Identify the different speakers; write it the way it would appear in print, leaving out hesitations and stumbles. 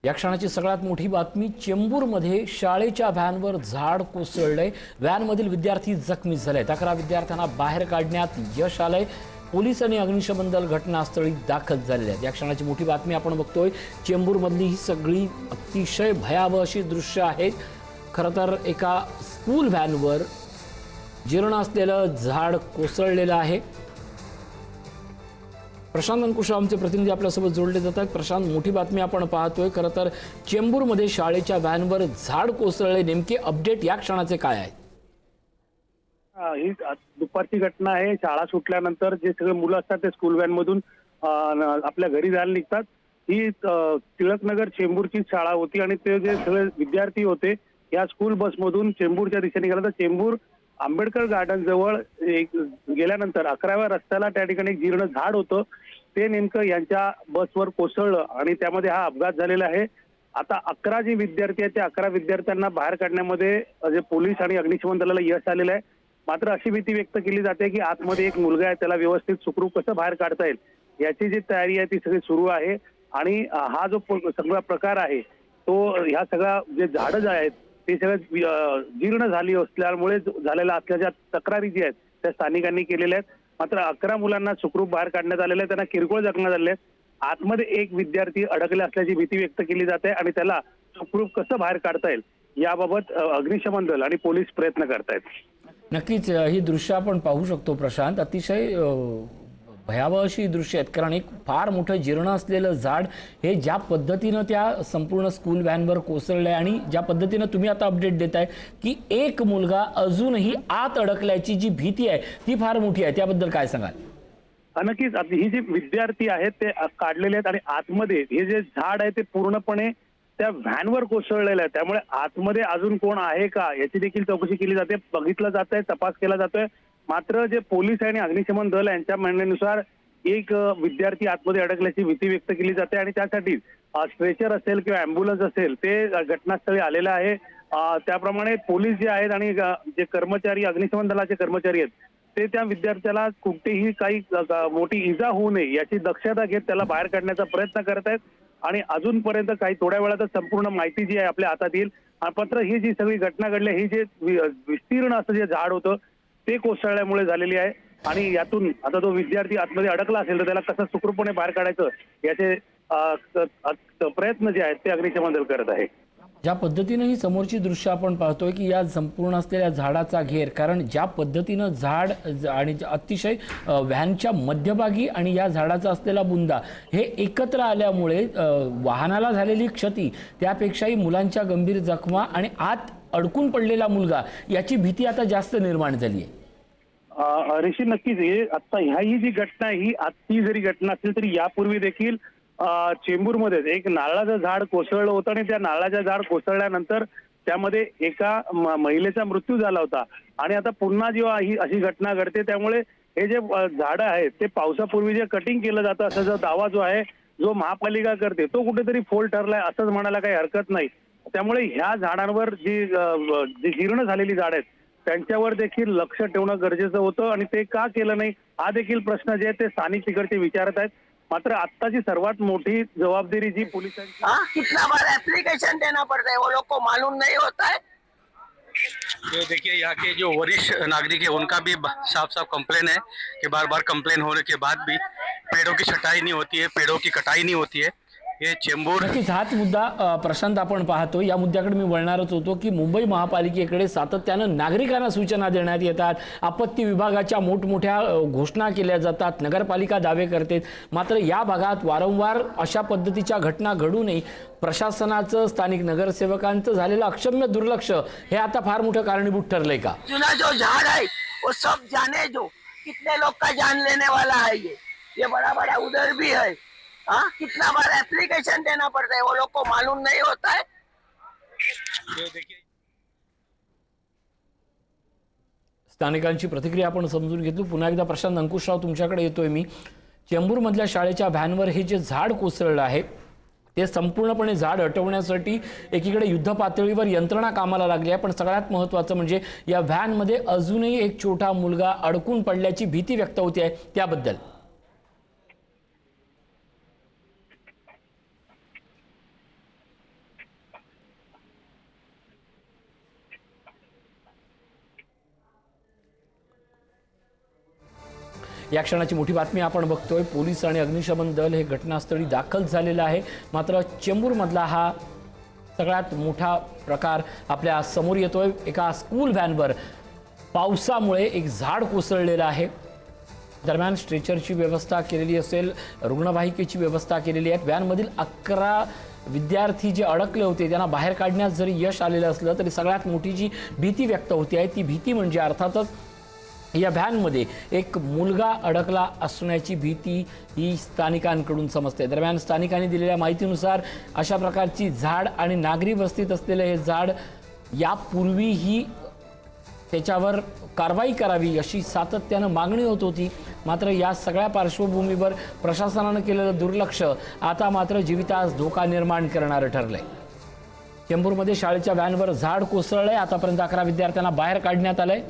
Speaker 1: या क्षणाची सगळ्यात मोठी बातमी, चेंबूरमध्ये शाळेच्या व्हॅनवर झाड कोसळलंय। व्हॅनमधील विद्यार्थी जखमी झाले। 11 विद्यार्थ्यांना बाहेर काढण्यात यश आलंय। पोलीस आणि अग्निशमन दल घटनास्थळी दाखल झालेले आहेत। या क्षणाची मोठी बातमी आपण बघतोय। चेंबूरमधली ही सगळी अतिशय भयावह अशी दृश्य आहेत। खरं तर एका स्कूल व्हॅनवर जीर्ण असलेलं झाड कोसळलेलं आहे। प्रशांत अंकुश आमचे प्रतिनिधी आपल्यासोबत जोडले जातात। प्रशांत, मोठी बातमी आपण पाहतोय। खरं तर चेंबूरमध्ये शाळेच्या व्हॅनवर झाड कोसळले, नेमके अपडेट या क्षणाचे काय आहे?
Speaker 2: ही दुपारची घटना आहे। शाळा सुटल्यानंतर जे सगळे मुलं असतात ते स्कूल व्हॅन मधून आपल्या घरी जायला निघतात। ही टिळकनगर चेंबूरची शाळा होती आणि ते जे सगळे विद्यार्थी होते या स्कूल बसमधून चेंबूरच्या दिशेने गेला। तर चेंबूर आंबेडकर गार्डन जवळ गेल्यानंतर 11व्या रस्त्याला त्या ठिकाणी एक जीर्ण झाड होतं, ते नेमकं यांच्या बसवर कोसळलं आणि त्यामध्ये हा अपघात झालेला आहे। आता 11 जे विद्यार्थी आहेत त्या 11 विद्यार्थ्यांना बाहेर काढण्यामध्ये जे पोलीस आणि अग्निशमन दलाला यश आलेलं आहे। मात्र अशी भीती व्यक्त केली जाते की आतमध्ये एक मुलगा आहे, त्याला व्यवस्थित सुखरूप कसं बाहेर काढता येईल याची जी तयारी आहे ती सगळी सुरू आहे। आणि हा जो सगळा प्रकार आहे तो ह्या सगळ्या जे झाडं जे आहेत ते सगळे जीर्ण झाली असल्यामुळे झालेल्या असल्याच्या तक्रारी जी आहेत त्या स्थानिकांनी केलेल्या आहेत। मात्र 11 मुलांना सुखरूप बाहेर काढण्यात आलेलं आहे, त्यांना किरकोळ जखमा झालेल्या आहेत। आतमध्ये एक विद्यार्थी अडकला असल्याची भीती व्यक्त केली जाते आणि त्याला सुखरूप कसं बाहेर काढता येईल याबाबत अग्निशमन दल आणि पोलीस प्रयत्न करतायत।
Speaker 1: नक्कीच ही दृश्य आपण पाहू शकतो प्रशांत। अतिशय भयावह अशी दृश्य आहेत, कारण एक फार मोठं जीर्ण असलेलं झाड हे ज्या पद्धतीनं त्या संपूर्ण स्कूल व्हॅनवर कोसळलंय आणि ज्या पद्धतीनं तुम्ही आता अपडेट देताय की एक मुलगा अजूनही आत अडकल्याची जी भीती आहे ती फार मोठी आहे, त्याबद्दल काय सांगाल?
Speaker 2: नक्कीच ही जी विद्यार्थी आहेत ते काढलेले आहेत आणि आतमध्ये हे जे झाड आहे ते पूर्णपणे त्या व्हॅनवर कोसळलेलं आहे। त्यामुळे आतमध्ये अजून कोण आहे का याची देखील चौकशी केली जाते, बघितलं जात आहे, तपास केला जातोय। मात्र जे पोलीस आणि अग्निशमन दल यांच्या म्हणण्यानुसार एक विद्यार्थी आतमध्ये अडकल्याची भीती व्यक्त केली जाते आणि त्यासाठी स्ट्रेचर असेल किंवा अँब्युलन्स असेल ते घटनास्थळी आलेलं आहे। त्याप्रमाणे पोलीस जे आहेत आणि जे कर्मचारी अग्निशमन दलाचे कर्मचारी आहेत ते त्या विद्यार्थ्याला कुठेही काही मोठी इजा होऊ नये याची दक्षता घेत त्याला बाहेर काढण्याचा प्रयत्न करत आहेत। आणि अजूनपर्यंत काही थोड्या वेळातच संपूर्ण माहिती जी आहे आपल्या हातात येईल। मात्र ही जी सगळी घटना घडली, ही जे विस्तीर्ण असं जे झाड होतं ते कोसळल्यामुळे झालेली आहे। आणि यातून आता तो विद्यार्थी आतमध्ये अडकला असेल तर त्याला कसं सुखरूपपणे बाहेर काढायचं याचे प्रयत्न जे आहेत ते अग्निशमन दल करत आहे।
Speaker 1: ज्या पद्धतीनं ही समोरची दृश्य आपण पाहतोय की या संपूर्ण असलेल्या झाडाचा घेर, कारण ज्या पद्धतीनं झाड आणि अतिशय व्हॅनच्या मध्यभागी आणि या झाडाचा असलेला बुंदा हे एकत्र आल्यामुळे वाहनाला झालेली क्षती त्यापेक्षाही मुलांच्या गंभीर जखमा आणि आत अडकून पडलेला मुलगा याची भीती आता जास्त निर्माण झाली आहे।
Speaker 2: ऋषी, नक्कीच हे आता ही जी घटना ही आजची जरी घटना असेल तरी यापूर्वी देखील चेंबूरमध्ये एक नारळाचं झाड कोसळलं होतं आणि त्या नारळाचं झाड कोसळल्यानंतर त्यामध्ये एका महिलेचा मृत्यू झाला होता। आणि आता पुन्हा जेव्हा ही अशी घटना घडते त्यामुळे हे जे झाडं आहेत ते पावसापूर्वी जे कटिंग केलं जातं असा जो दावा जो आहे जो महापालिका करते तो कुठेतरी फोल ठरलाय असंच म्हणायला काही हरकत नाही। त्यामुळे ह्या झाडांवर जी जीर्ण झालेली झाड आहेत त्यांच्यावर देखील लक्ष ठेवणं गरजेचं होतं आणि ते का केलं नाही हा देखील प्रश्न जे आहे ते स्थानिक तिकडचे विचारत आहेत। मात्र आत्ताची सर्वात मोठी जबाबदारी जी पोलिसांची,
Speaker 3: कितना बार एप्लीकेशन देना पड़ता है, वो लोग को मालूम नहीं होता है।
Speaker 4: जो देखिए यहाँ के जो वरिष्ठ नागरिक है उनका भी साफ साफ कंप्लेन है कि बार बार कंप्लेन होने के बाद भी पेड़ों की छटाई नहीं होती है, पेड़ों की कटाई नहीं होती है। ये चेंबूर
Speaker 1: नक्कीच हाच मुद्दा प्रशांत आपण पाहतो। या मुद्द्याकडे मी वळणारच होतो की मुंबई महापालिकेकडे सातत्यानं नागरिकांना सूचना देण्यात येतात, आपत्ती विभागाच्या मोठमोठ्या घोषणा केल्या जातात, नगरपालिका दावे करते, मात्र या भागात वारंवार अशा पद्धतीच्या घटना घडू नये प्रशासनाचं स्थानिक नगरसेवकांचं झालेलं अक्षम्य दुर्लक्ष हे आता फार मोठं कारणीभूत ठरलंय का?
Speaker 3: चुना जो झाड़ है वो सब जाने जो कितने लोग का जान लेने वाला है। ये बड़ा बड़ा उधर भी है। कितना बार एप्लीकेशन देना पड़ता है, वो लोग को मालूम नहीं होता है।
Speaker 4: जो देखिए
Speaker 1: स्थानिकांची प्रतिक्रिया आपण समजून घेतली। पुन्हा एकदा प्रशांत अंकुशराव तुमच्याकडे येतोय मी। चेंबूरमधल्या शाळेच्या व्हॅनवर हे जे झाड कोसळलं आहे ते संपूर्णपणे झाड हटवण्यासाठी एकीकडे युद्ध पातळीवर यंत्रणा कामाला लागली आहे, पण सगळ्यात महत्त्वाचं म्हणजे या व्हॅनमध्ये अजूनही एक छोटा मुलगा अडकून पडल्याची भीती व्यक्त होते आहे, त्याबद्दल या क्षणाची मोठी बातमी आपण बघतोय. पोलीस आणि अग्निशमन दल हे घटनास्थळी दाखल झालेलं आहे. मात्र चेंबूरमधला हा सगळ्यात मोठा प्रकार आपल्या समोर येतोय. एका स्कूल व्हॅनवर पावसामुळे एक झाड कोसळलेलं आहे. दरम्यान स्ट्रेचरची व्यवस्था केलेली असेल, रुग्णवाहिकेची व्यवस्था केलेली आहे. व्हॅनमधील 11 विद्यार्थी जे अडकले होते त्यांना बाहेर काढण्यात जरी यश आलेलं असलं तरी सगळ्यात मोठी जी भीती व्यक्त होती आहे ती भीती म्हणजे अर्थातच या व्हॅनमध्ये एक मुलगा अडकला असण्याची भीती ही स्थानिकांकडून समजते. दरम्यान स्थानिकांनी दिलेल्या माहितीनुसार अशा प्रकारची झाड आणि नागरी वस्तीत असलेलं हे झाड यापूर्वीही त्याच्यावर कारवाई करावी अशी सातत्यानं मागणी होत होती. मात्र या सगळ्या पार्श्वभूमीवर प्रशासनानं केलेलं दुर्लक्ष आता मात्र जीवितास धोका निर्माण करणारं ठरलंय. चेंबूरमध्ये शाळेच्या व्हॅनवर झाड कोसळलंय. आतापर्यंत 11 विद्यार्थ्यांना बाहेर काढण्यात आलंय.